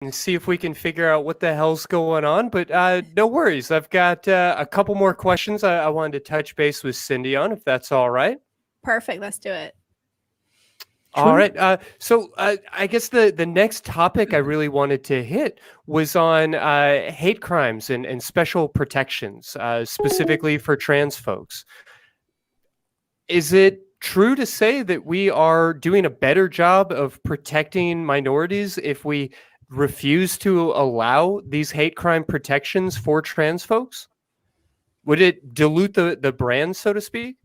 and see if we can figure out what the hell's going on. But no worries. I've got a couple more questions I wanted to touch base with Cindy on, if that's all right. Perfect. Let's do it. All right. So I guess the next topic I really wanted to hit was on hate crimes and special protections, specifically for trans folks. Is it true to say that we are doing a better job of protecting minorities if we refuse to allow these hate crime protections for trans folks? Would it dilute the brand, so to speak?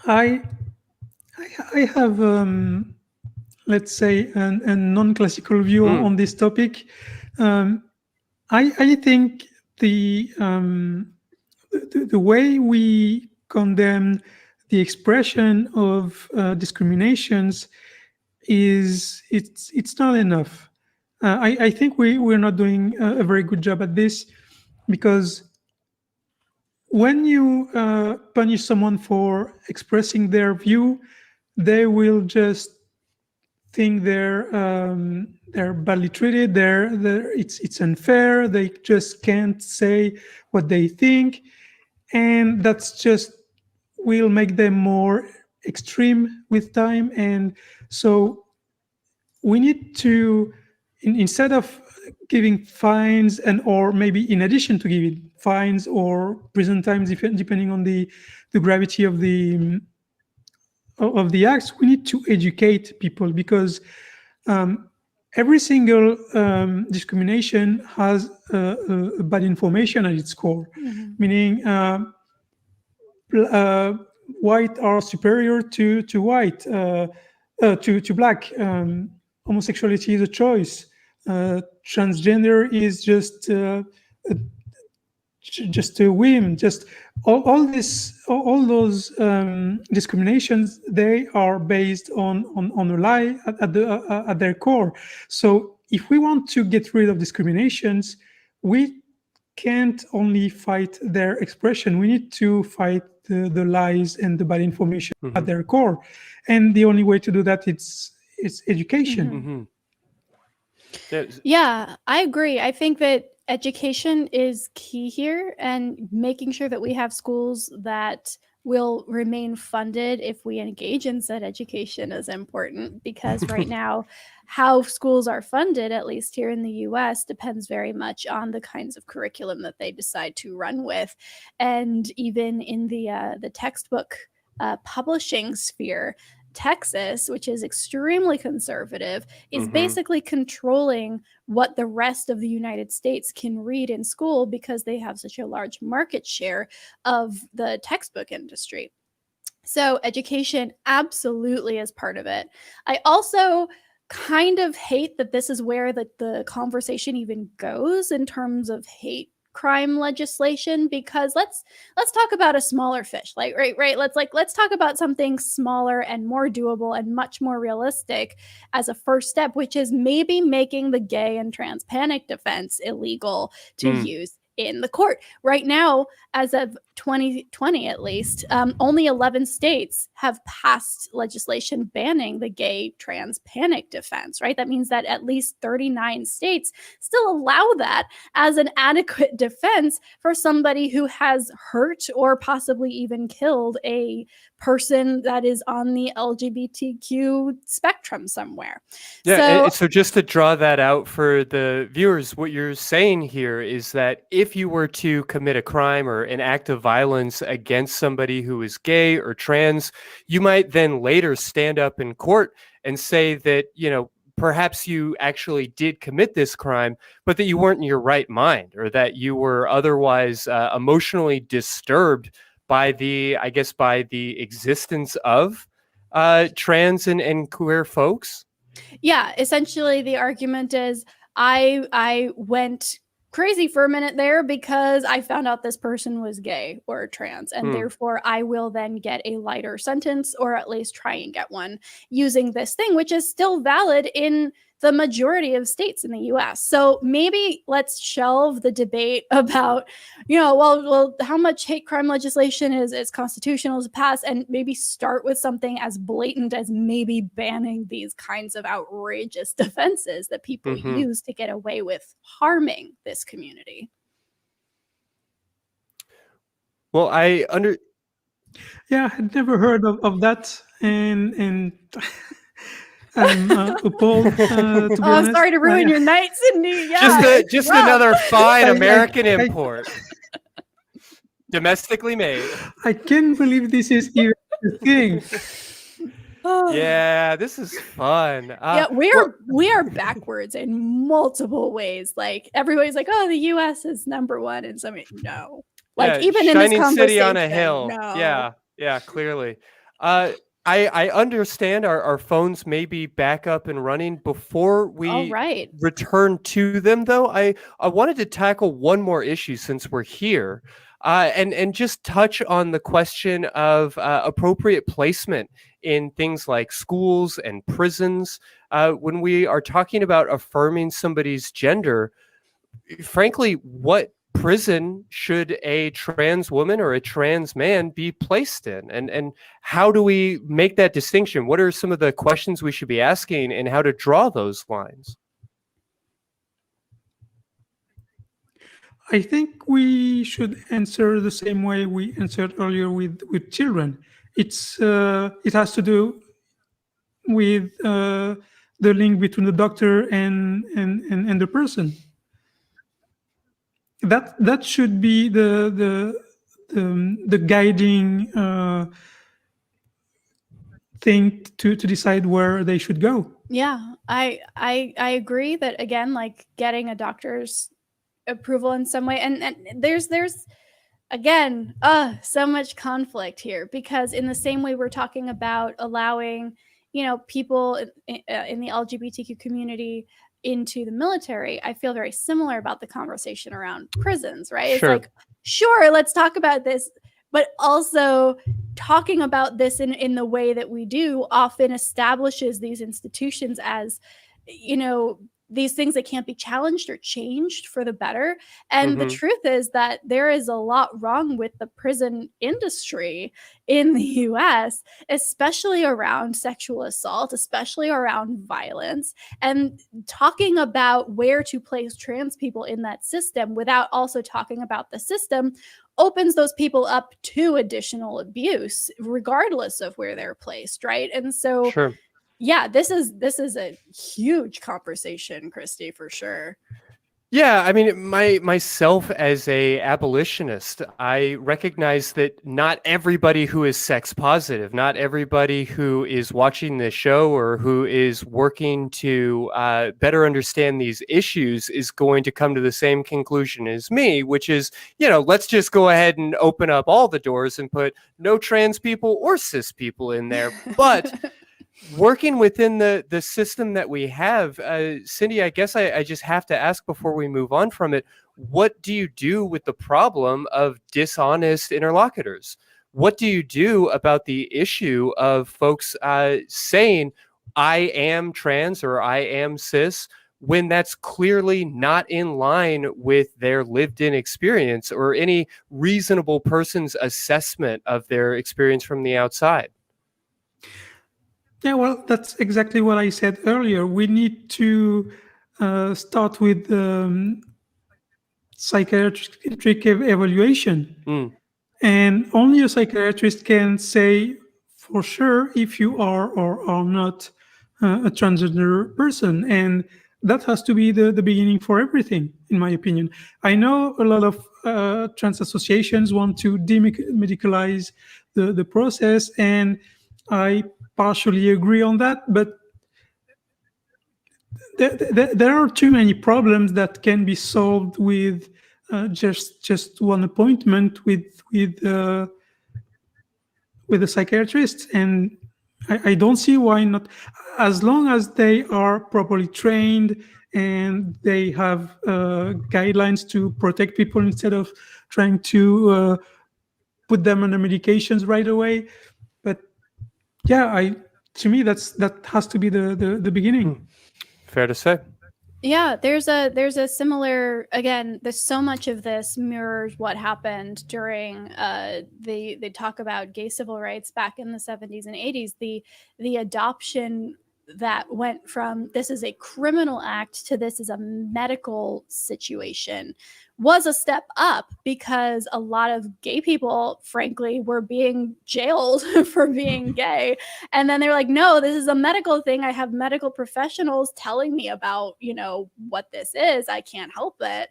I have, let's say, a non-classical view on this topic. I think the way we condemn the expression of discriminations it's not enough. I think we're not doing a very good job at this, because when you punish someone for expressing their view, they will just think they're badly treated. It's unfair. They just can't say what they think, and that's just will make them more extreme with time. And so we need to, instead of giving fines, or maybe in addition to giving fines or prison times, depending on the gravity of the acts, we need to educate people, because every single discrimination has bad information at its core, meaning white are superior to white, to black. Homosexuality is a choice. Transgender is just a whim. Just all those discriminations, they are based on a lie at their core. So if we want to get rid of discriminations, we can't only fight their expression. We need to fight the lies and the bad information at their core, and the only way to do that is education. Yeah, I agree. I think that education is key here, and making sure that we have schools that will remain funded if we engage in said education is important, because right now how schools are funded, at least here in the US, depends very much on the kinds of curriculum that they decide to run with. And even in the textbook publishing sphere, Texas, which is extremely conservative, is basically controlling what the rest of the United States can read in school, because they have such a large market share of the textbook industry. So education absolutely is part of it. I also kind of hate that this is where the conversation even goes in terms of hate crime legislation, because let's talk about a smaller fish, like right let's talk about something smaller and more doable and much more realistic as a first step, which is maybe making the gay and trans panic defense illegal to use in the court. Right now, as of 2020 at least, only 11 states have passed legislation banning the gay trans panic defense, right? That means that at least 39 states still allow that as an adequate defense for somebody who has hurt or possibly even killed a person that is on the LGBTQ spectrum somewhere. Yeah, so just to draw that out for the viewers, what you're saying here is that if you were to commit a crime or an act of violence against somebody who is gay or trans, you might then later stand up in court and say that, perhaps you actually did commit this crime, but that you weren't in your right mind, or that you were otherwise emotionally disturbed by the existence of trans and queer folks. Yeah, essentially the argument is I went crazy for a minute there because I found out this person was gay or trans, and therefore I will then get a lighter sentence, or at least try and get one using this thing, which is still valid in the majority of states in the US. So maybe let's shelve the debate about, well, how much hate crime legislation is constitutional to pass, and maybe start with something as blatant as maybe banning these kinds of outrageous defenses that people use to get away with harming this community. Well, Yeah, I had never heard of that, and I'm appalled. To be honest. Sorry to ruin your night, Cindy. Yeah, just another fine American I- import, domestically made. I can't believe this is even a thing. Yeah, this is fun. Yeah, we are backwards in multiple ways. Like everybody's like, oh, the U.S. is number one, and some no. Like even in this shining conversation, city on a hill. No. Yeah, clearly. I understand our phones may be back up and running. Before we return to them, though, I wanted to tackle one more issue since we're here, and just touch on the question of appropriate placement in things like schools and prisons. When we are talking about affirming somebody's gender, frankly, what prison should a trans woman or a trans man be placed in, and how do we make that distinction? What are some of the questions we should be asking, and how to draw those lines? I think we should answer the same way we answered earlier with children. It has to do with the link between the doctor and the person. That should be the guiding thing to decide where they should go. Yeah, I agree that, again, like getting a doctor's approval in some way, and there's again so much conflict here, because in the same way we're talking about allowing people in the LGBTQ community into the military, I feel very similar about the conversation around prisons, right? Sure. It's like, sure, let's talk about this, but also talking about this in the way that we do often establishes these institutions as, these things that can't be challenged or changed for the better. And the truth is that there is a lot wrong with the prison industry in the US, especially around sexual assault, especially around violence, and talking about where to place trans people in that system without also talking about the system opens those people up to additional abuse, regardless of where they're placed, right? And so yeah, this is a huge conversation, Christy, for sure. Yeah, I mean, myself as a abolitionist, I recognize that not everybody who is sex positive, not everybody who is watching this show or who is working to better understand these issues is going to come to the same conclusion as me, which is, let's just go ahead and open up all the doors and put no trans people or cis people in there. But working within the system that we have, Cindy, I guess I just have to ask before we move on from it, what do you do with the problem of dishonest interlocutors? What do you do about the issue of folks saying, I am trans or I am cis, when that's clearly not in line with their lived-in experience or any reasonable person's assessment of their experience from the outside? Yeah, well, that's exactly what I said earlier. We need to start with psychiatric evaluation. And only a psychiatrist can say for sure if you are or are not a transgender person. And that has to be the beginning for everything, in my opinion. I know a lot of trans associations want to demedicalize the process, and I partially agree on that, but there are too many problems that can be solved with just one appointment with a psychiatrist, and I don't see why not, as long as they are properly trained and they have guidelines to protect people instead of trying to put them on the medications right away. But yeah, to me that has to be the beginning. Fair to say. Yeah, there's a similar, again, there's so much of this mirrors what happened during they talk about gay civil rights back in the 70s and 80s, the adoption that went from this is a criminal act to this is a medical situation was a step up, because a lot of gay people, frankly, were being jailed for being gay. And then they're like, no, this is a medical thing. I have medical professionals telling me about, what this is. I can't help it.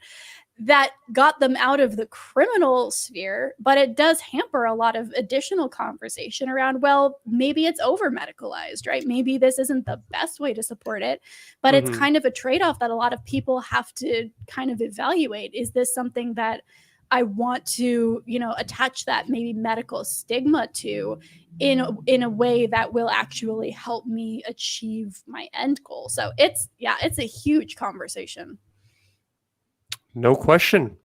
That got them out of the criminal sphere, but it does hamper a lot of additional conversation around, well, maybe it's over medicalized, right? Maybe this isn't the best way to support it, but it's kind of a trade-off that a lot of people have to kind of evaluate. Is this something that I want to, attach that maybe medical stigma to in a way that will actually help me achieve my end goal? So it's a huge conversation. No question.